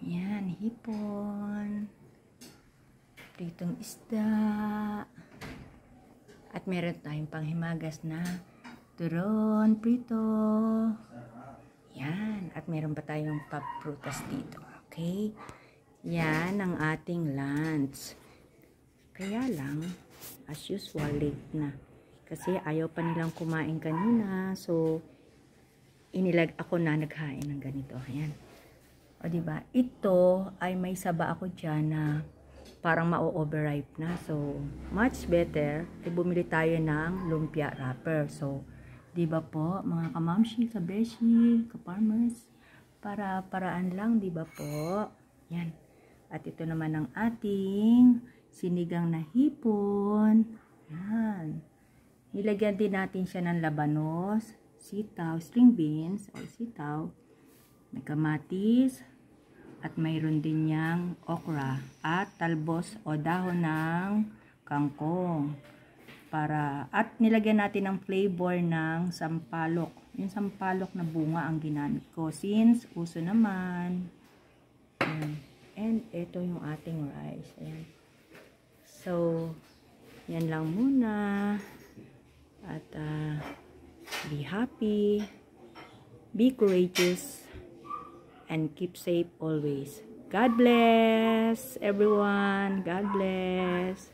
Yan, hipon. Pritong isda. At meron tayong panghimagas na turon, prito. Yan. At meron pa tayong paprutas dito. Okay? Yan ang ating lunch. Kaya lang, as usual, late na. Kasi ayaw pa nilang kumain kanina. So, ako na naghain ng ganito. Ayan. O, diba? Ito ay may saba ako dyan na parang ma-overripe na. So, much better ay bumili tayo ng lumpia wrapper. So, diba po, mga kamamshi, kabeshi, kaparmers, paraan lang, diba po? Yan. At ito naman ang ating sinigang na hipon. Yan. Nilagyan din natin siya ng labanos, sitaw, string beans, o sitaw, may kamatis, at mayroon din niyang okra at talbos o dahon ng kangkong. At nilagyan natin ng flavor ng sampalok. Yung sampalok na bunga ang ginamit ko. Since uso naman. Ayan. And ito yung ating rice. Ayan. So, yan lang muna. At be happy. Be courageous. And keep safe always. God bless everyone. God bless.